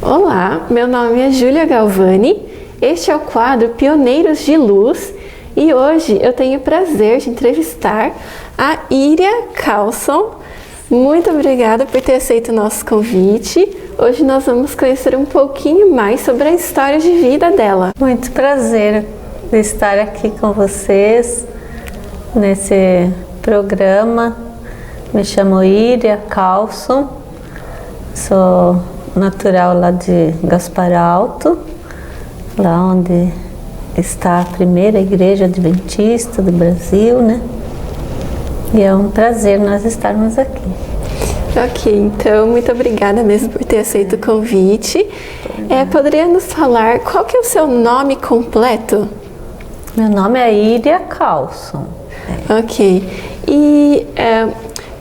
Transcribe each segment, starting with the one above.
Olá, meu nome é Júlia Galvani, este é o quadro Pioneiros de Luz e hoje eu tenho o prazer de entrevistar a Iria Carlson. Muito obrigada por ter aceito o nosso convite. Hoje nós vamos conhecer um pouquinho mais sobre a história de vida dela. Muito prazer de estar aqui com vocês nesse programa. Me chamo Iria Carlson, sou natural lá de Gaspar Alto, lá onde está a primeira igreja adventista do Brasil, né? E é um prazer nós estarmos aqui. Ok, então muito obrigada mesmo por ter aceito o convite. Poderia nos falar qual que é o seu nome completo? Meu nome é Iria Carlson. Ok, e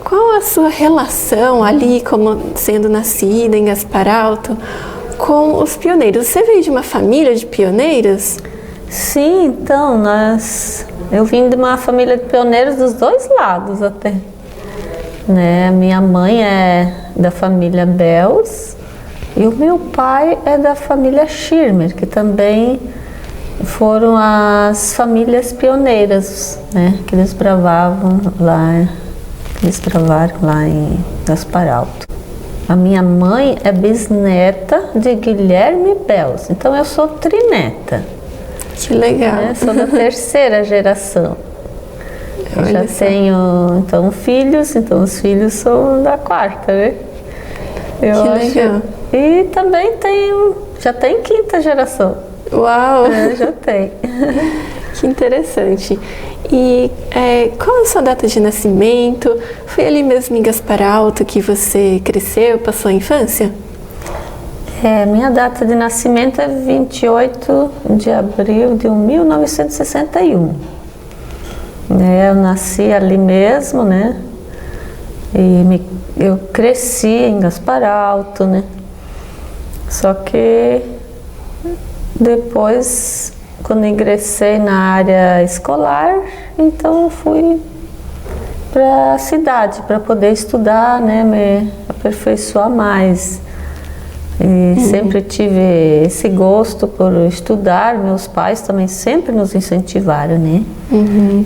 qual a sua relação ali, como sendo nascida em Gaspar Alto, com os pioneiros? Você veio de uma família de pioneiros? Sim, então, eu vim de uma família de pioneiros dos dois lados até. Né? Minha mãe é da família Bells e o meu pai é da família Schirmer, que também foram as famílias pioneiras, né? Que eles travaram lá em Gaspar Alto. A minha mãe é bisneta de Guilherme Bells, então eu sou trineta. Que legal! Né? Sou da terceira geração. Eu já tenho, então, filhos, então os filhos são da quarta, né? Que legal! E também já tem quinta geração. Uau! Já tem. Que interessante. E qual a sua data de nascimento? Foi ali mesmo em Gaspar Alto que você cresceu, passou a infância? Minha data de nascimento é 28 de abril de 1961. Eu nasci ali mesmo, né? E eu cresci em Gaspar Alto, né? Só que depois, quando ingressei na área escolar, então fui para a cidade para poder estudar, né? Me aperfeiçoar mais. E sempre tive esse gosto por estudar. Meus pais também sempre nos incentivaram, né?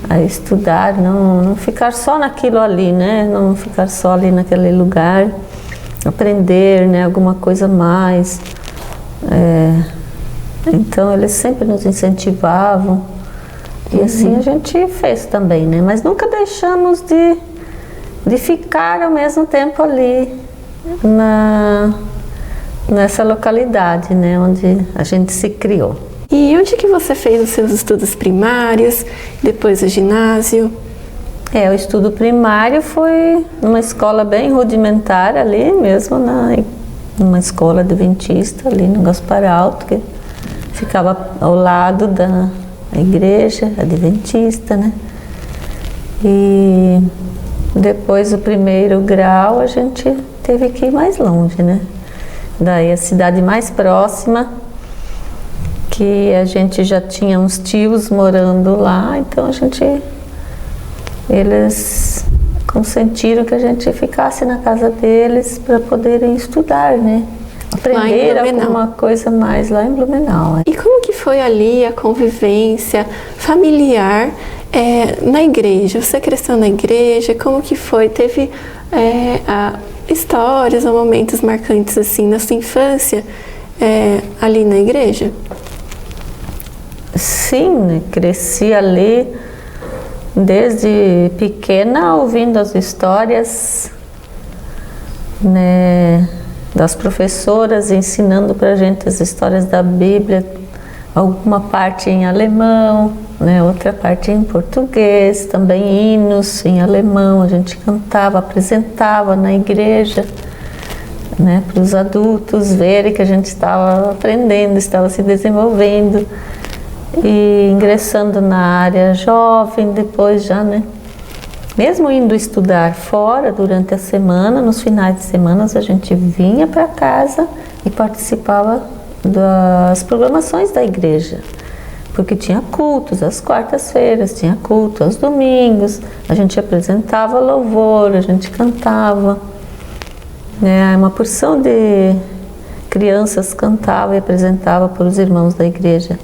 A estudar, não ficar só naquilo ali, né? Não ficar só ali naquele lugar, aprender, né? Alguma coisa a mais. Então eles sempre nos incentivavam e assim a gente fez também, né? Mas nunca deixamos de ficar ao mesmo tempo ali nessa localidade, né, onde a gente se criou. E onde que você fez os seus estudos primários, depois o ginásio? O estudo primário foi numa escola bem rudimentar ali mesmo, numa escola adventista ali no Gaspar Alto, que ficava ao lado da igreja adventista, né? E depois o primeiro grau a gente teve que ir mais longe, né? Daí a cidade mais próxima, que a gente já tinha uns tios morando lá, então eles consentiram que a gente ficasse na casa deles para poderem estudar, né? Aprender alguma coisa mais lá em Blumenau. E como que foi ali a convivência familiar na igreja? Você cresceu na igreja? Como que foi? Teve histórias ou momentos marcantes assim na sua infância ali na igreja? Sim, cresci ali desde pequena ouvindo as histórias, né, das professoras ensinando pra gente as histórias da Bíblia, alguma parte em alemão, né, outra parte em português, também hinos em alemão, a gente cantava, apresentava na igreja, né, para os adultos verem que a gente estava aprendendo, estava se desenvolvendo e ingressando na área jovem depois já, né. Mesmo indo estudar fora durante a semana, nos finais de semana a gente vinha para casa e participava das programações da igreja. Porque tinha cultos às quartas-feiras, tinha culto aos domingos, a gente apresentava louvor, a gente cantava. Uma porção de crianças cantavam e apresentavam para os irmãos da igreja.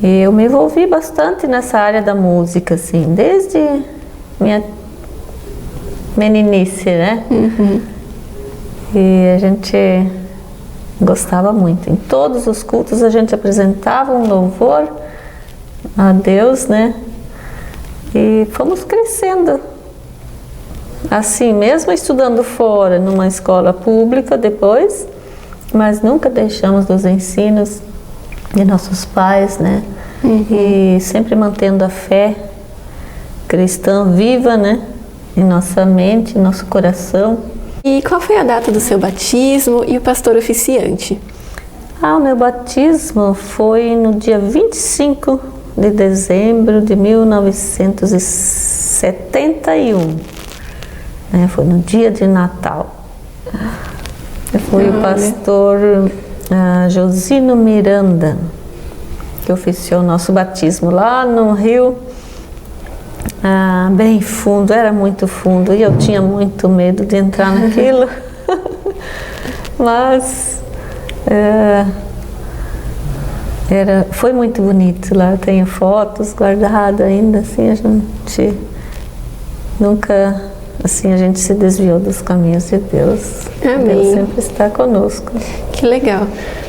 E eu me envolvi bastante nessa área da música, assim, desde minha meninice, né? E a gente gostava muito. Em todos os cultos a gente apresentava um louvor a Deus, né? E fomos crescendo. Assim, mesmo estudando fora, numa escola pública depois, mas nunca deixamos dos ensinos de nossos pais, né? E sempre mantendo a fé cristã viva, né? Em nossa mente, em nosso coração. E qual foi a data do seu batismo e o pastor oficiante? O meu batismo foi no dia 25 de dezembro de 1971. Foi no dia de Natal. Foi o pastor Josino Miranda que oficiou o nosso batismo lá no Rio, bem fundo, era muito fundo e eu tinha muito medo de entrar naquilo. Mas foi muito bonito lá, tenho fotos guardadas ainda, assim, a gente nunca, assim, a gente se desviou dos caminhos de Deus. Amém. Deus sempre está conosco. Que legal.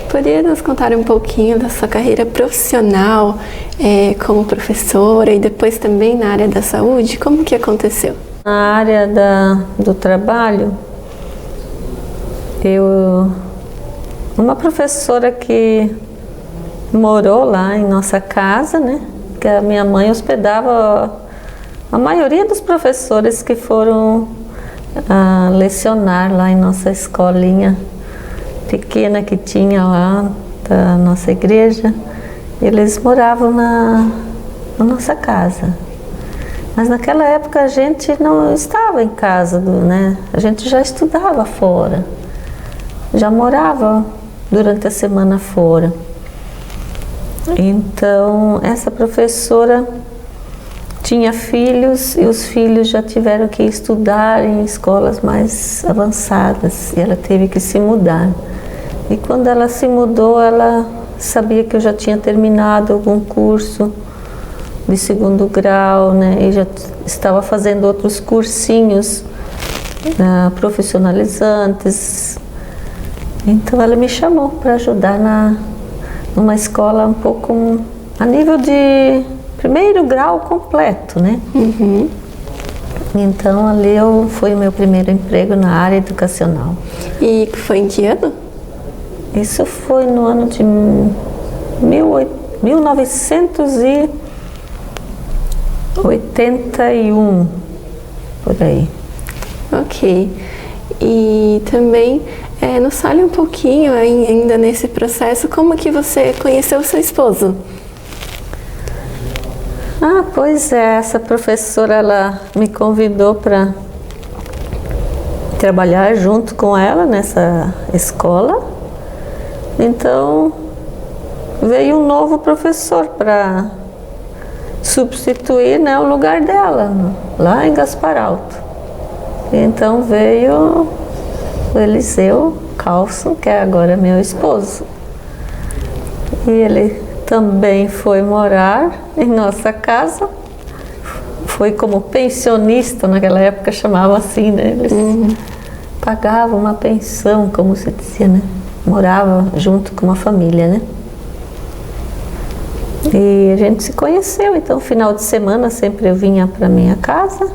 Poderia nos contar um pouquinho da sua carreira profissional como professora e depois também na área da saúde? Como que aconteceu? Na área do trabalho, uma professora que morou lá em nossa casa, né? Que a minha mãe hospedava a maioria dos professores que foram lecionar lá em nossa escolinha pequena que tinha lá da nossa igreja. Eles moravam na nossa casa. Mas naquela época a gente não estava em casa, né? A gente já estudava fora, já morava durante a semana fora. Então essa professora tinha filhos e os filhos já tiveram que estudar em escolas mais avançadas e ela teve que se mudar. E quando ela se mudou, ela sabia que eu já tinha terminado algum curso de 2º grau, né? E já estava fazendo outros cursinhos profissionalizantes. Então ela me chamou para ajudar numa escola um pouco a nível de 1º grau completo, né? Então ali foi o meu primeiro emprego na área educacional. E foi em que ano? Isso foi no ano de 1981, por aí. Ok. E também nos fale um pouquinho ainda nesse processo, como que você conheceu o seu esposo? Pois é, essa professora, ela me convidou para trabalhar junto com ela nessa escola. Então veio um novo professor para substituir, né, o lugar dela, lá em Gaspar Alto. Então veio o Eliseu Carlson, que é agora meu esposo. E ele também foi morar em nossa casa. Foi como pensionista, naquela época chamava assim, né? Eles pagavam uma pensão, como se dizia, né? Morava junto com uma família, né? E a gente se conheceu, então final de semana sempre eu vinha para minha casa.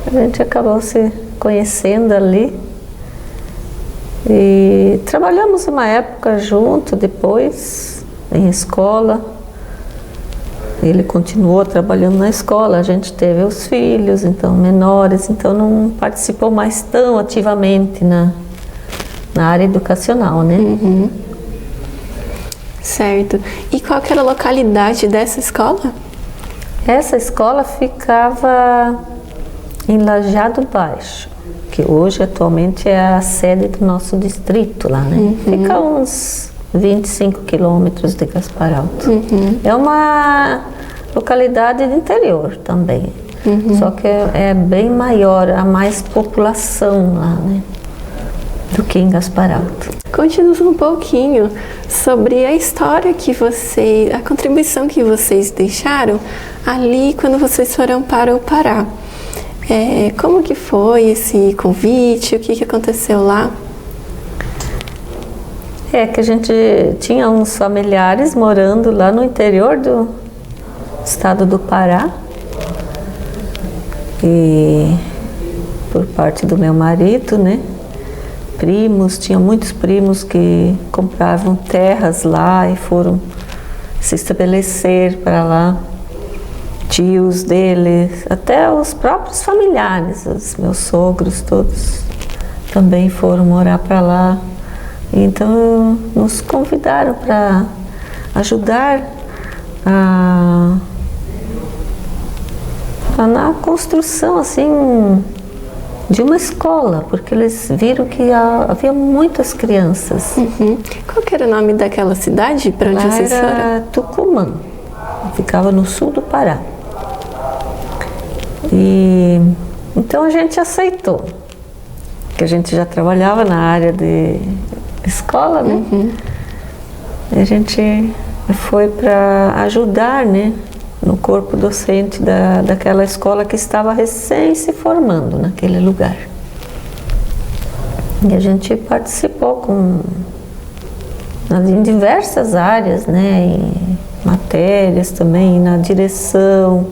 A gente acabou se conhecendo ali. E trabalhamos uma época junto, depois em escola. Ele continuou trabalhando na escola, a gente teve os filhos, então menores, então não participou mais tão ativamente na área educacional, né? Certo. E qual que era a localidade dessa escola? Essa escola ficava em Lajeado Baixo, que hoje atualmente é a sede do nosso distrito lá, né? Fica uns 25 quilômetros de Gaspar Alto. É uma localidade de interior também, só que é bem maior, há mais população lá, né? do que em Gaspar Alto. Conte-nos um pouquinho sobre a história que a contribuição que vocês deixaram ali quando vocês foram para o Pará. Como que foi esse convite? O que aconteceu lá? Que a gente tinha uns familiares morando lá no interior do estado do Pará. E por parte do meu marido, né? Primos, tinha muitos primos que compravam terras lá e foram se estabelecer para lá. Tios deles, até os próprios familiares, os meus sogros todos também foram morar para lá. Então nos convidaram para ajudar na construção assim de uma escola, porque eles viram que havia muitas crianças. Uhum. Qual que era o nome daquela cidade para onde vocês foram? Era Tucumã, ficava no sul do Pará. E então a gente aceitou, que a gente já trabalhava na área de escola, né? Uhum. E a gente foi para ajudar, né, no corpo docente daquela escola que estava recém se formando naquele lugar. E a gente participou em diversas áreas, né, em matérias também, na direção.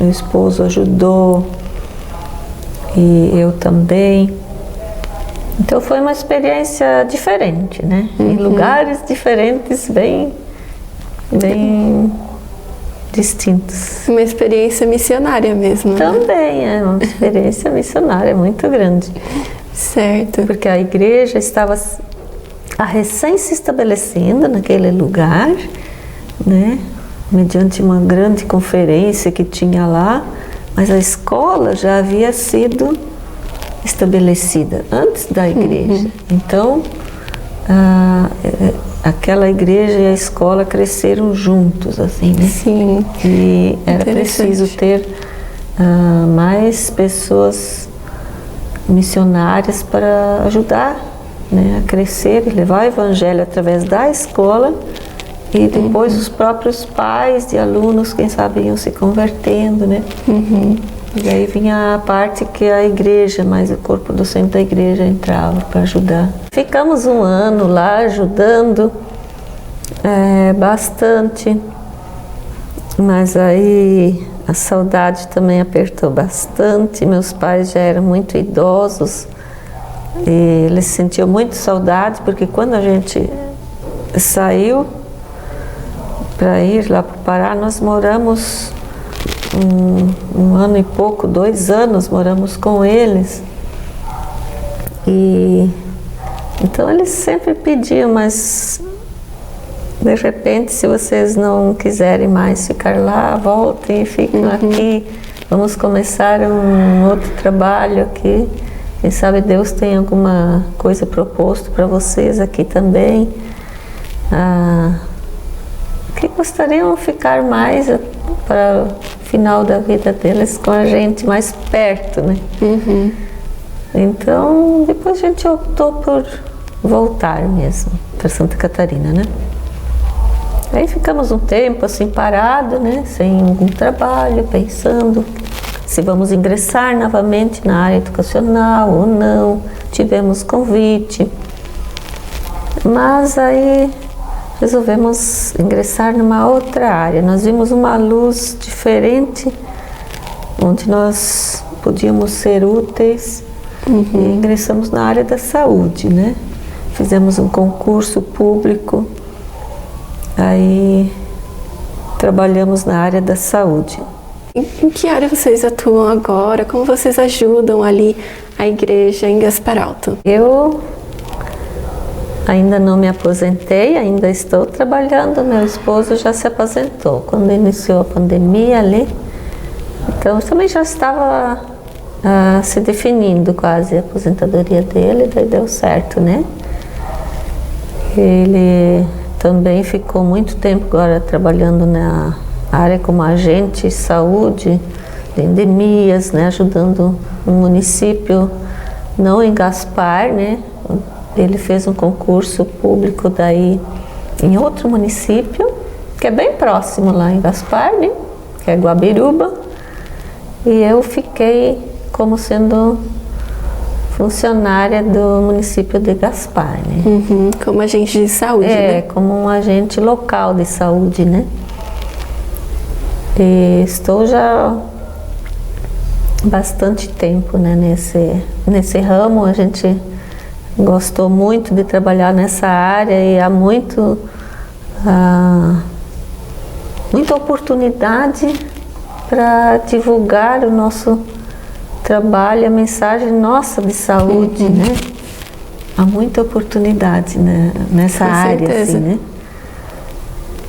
Meu esposo ajudou e eu também. Então foi uma experiência diferente, né? Em lugares diferentes, bem distintos. Uma experiência missionária mesmo, né? Também é uma experiência missionária muito grande. Certo. Porque a igreja estava recém se estabelecendo naquele lugar, né? Mediante uma grande conferência que tinha lá, mas a escola já havia sido estabelecida antes da igreja. Então, aquela igreja e a escola cresceram juntos, assim, né? Sim. E era preciso ter mais pessoas missionárias para ajudar, né, a crescer e levar o evangelho através da escola. E depois os próprios pais de alunos, quem sabe, iam se convertendo, né? Uhum. E aí vinha a parte que a igreja, mais o corpo docente da igreja entrava para ajudar. Ficamos um ano lá ajudando bastante, mas aí a saudade também apertou bastante. Meus pais já eram muito idosos e eles sentiam muito saudade, porque quando a gente saiu para ir lá para o Pará, nós moramos um ano e pouco, 2 anos moramos com eles. E então eles sempre pediam, mas de repente, se vocês não quiserem mais ficar lá, voltem e fiquem aqui. Vamos começar um outro trabalho aqui. Quem sabe Deus tem alguma coisa proposto para vocês aqui também. Que gostariam de ficar mais para o final da vida deles com a gente, mais perto, né? Uhum. Então, depois a gente optou por voltar mesmo para Santa Catarina, né? Aí ficamos um tempo assim parado, né? Sem algum trabalho, pensando se vamos ingressar novamente na área educacional ou não. Tivemos convite, mas aí resolvemos ingressar numa outra área. Nós vimos uma luz diferente, onde nós podíamos ser úteis, e ingressamos na área da saúde, né? Fizemos um concurso público, aí trabalhamos na área da saúde. Em que área vocês atuam agora? Como vocês ajudam ali a igreja em Gaspar Alto? Eu ainda não me aposentei, ainda estou trabalhando. Meu esposo já se aposentou quando iniciou a pandemia ali. Então também já estava se definindo quase a aposentadoria dele, daí deu certo, né? Ele também ficou muito tempo agora trabalhando na área como agente de saúde, de endemias, né? Ajudando um município, não em Gaspar, né? Ele fez um concurso público daí em outro município, que é bem próximo lá em Gaspar, né? Que é Guabiruba. E eu fiquei como sendo funcionária do município de Gaspar, né? Como agente de saúde, né? Como um agente local de saúde, né? E estou já bastante tempo, né, nesse ramo. A gente gostou muito de trabalhar nessa área e há muita oportunidade para divulgar o nosso trabalho, a mensagem nossa de saúde, né? Há muita oportunidade, né, nessa área, assim, né?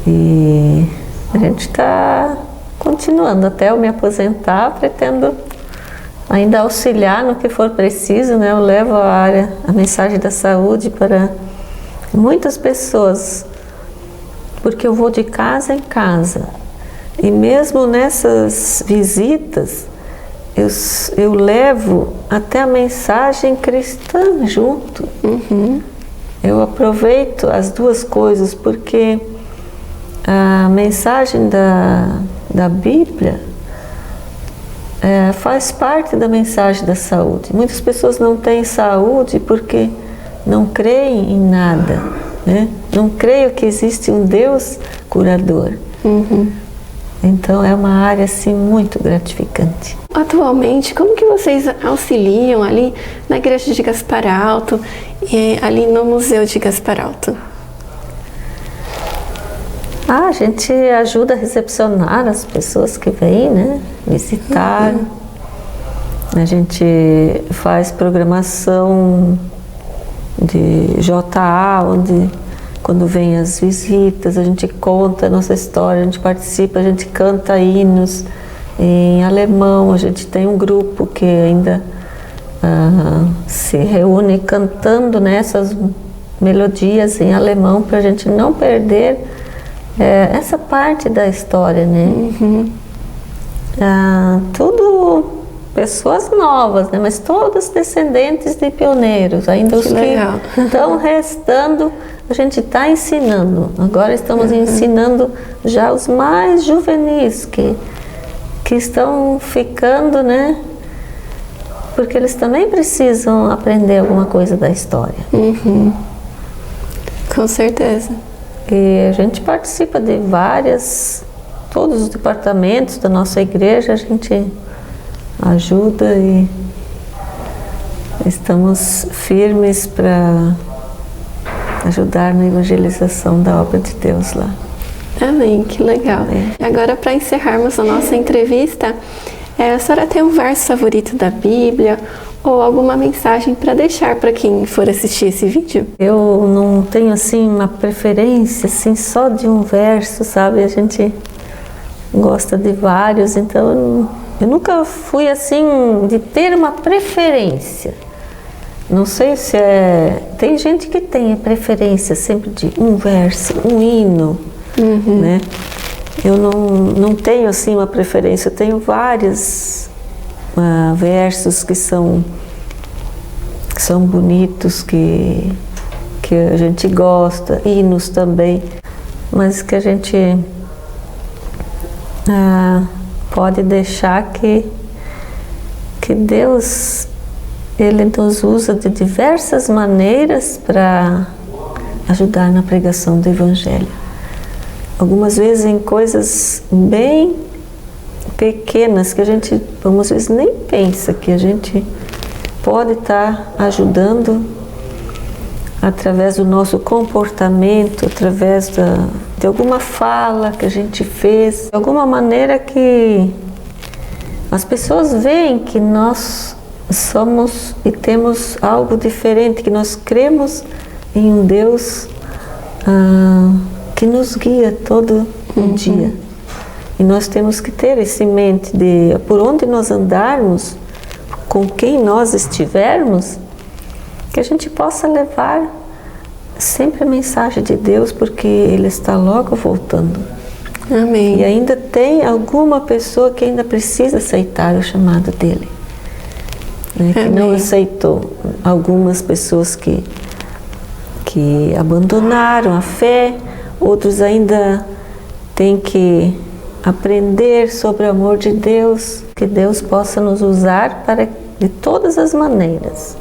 E a gente está continuando até eu me aposentar, pretendo ainda auxiliar no que for preciso, né? Eu levo a mensagem da saúde para muitas pessoas, porque eu vou de casa em casa. E mesmo nessas visitas, eu levo até a mensagem cristã junto. Eu aproveito as duas coisas, porque a mensagem da Bíblia faz parte da mensagem da saúde. Muitas pessoas não têm saúde porque não creem em nada, né? Não creem que existe um Deus curador. Então é uma área assim muito gratificante. Atualmente, como que vocês auxiliam ali na igreja de Gaspar Alto e ali no Museu de Gaspar Alto? A gente ajuda a recepcionar as pessoas que vêm, né, visitar. A gente faz programação de JA, onde quando vem as visitas, a gente conta a nossa história, a gente participa, a gente canta hinos em alemão. A gente tem um grupo que ainda se reúne cantando nessas melodias em alemão, para a gente não perder essa parte da história, né? Tudo pessoas novas, né? Mas todos descendentes de pioneiros, ainda os que estão restando, a gente está ensinando. Agora estamos ensinando já os mais juvenis que estão ficando, né? Porque eles também precisam aprender alguma coisa da história. Com certeza. E a gente participa de todos os departamentos da nossa igreja, a gente ajuda e estamos firmes para ajudar na evangelização da obra de Deus lá. Amém, que legal. Agora, para encerrarmos a nossa entrevista, a senhora tem um verso favorito da Bíblia ou alguma mensagem para deixar para quem for assistir esse vídeo? Eu não tenho assim uma preferência assim só de um verso, sabe? A gente gosta de vários, então eu nunca fui assim de ter uma preferência. Não sei se tem gente que tem a preferência sempre de um verso, um hino, né? Eu não tenho assim uma preferência, eu tenho vários versos que são bonitos, que a gente gosta, hinos também, mas que a gente pode deixar que Deus, Ele nos usa de diversas maneiras para ajudar na pregação do Evangelho. Algumas vezes em coisas bem pequenas que a gente, algumas vezes, nem pensa que a gente pode estar ajudando através do nosso comportamento, através de alguma fala que a gente fez, de alguma maneira que as pessoas veem que nós somos e temos algo diferente, que nós cremos em um Deus que nos guia todo o dia. E nós temos que ter isso em mente, de por onde nós andarmos, com quem nós estivermos, que a gente possa levar sempre a mensagem de Deus, porque Ele está logo voltando. Amém. E ainda tem alguma pessoa que ainda precisa aceitar o chamado dEle. né, que não Amém. aceitou. Algumas pessoas que abandonaram a fé, outros ainda têm que aprender sobre o amor de Deus, que Deus possa nos usar de todas as maneiras,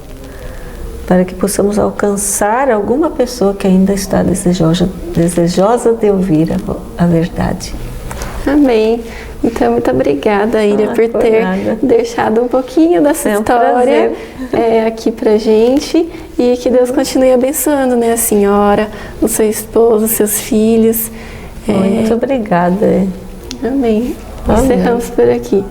para que possamos alcançar alguma pessoa que ainda está desejosa de ouvir a verdade. Amém. Então, muito obrigada, Íria, por ter deixado um pouquinho dessa história aqui pra gente, e que Deus continue abençoando, né, a senhora, o seu esposo, os seus filhos. Muito obrigada. Amém. Amém. Encerramos por aqui.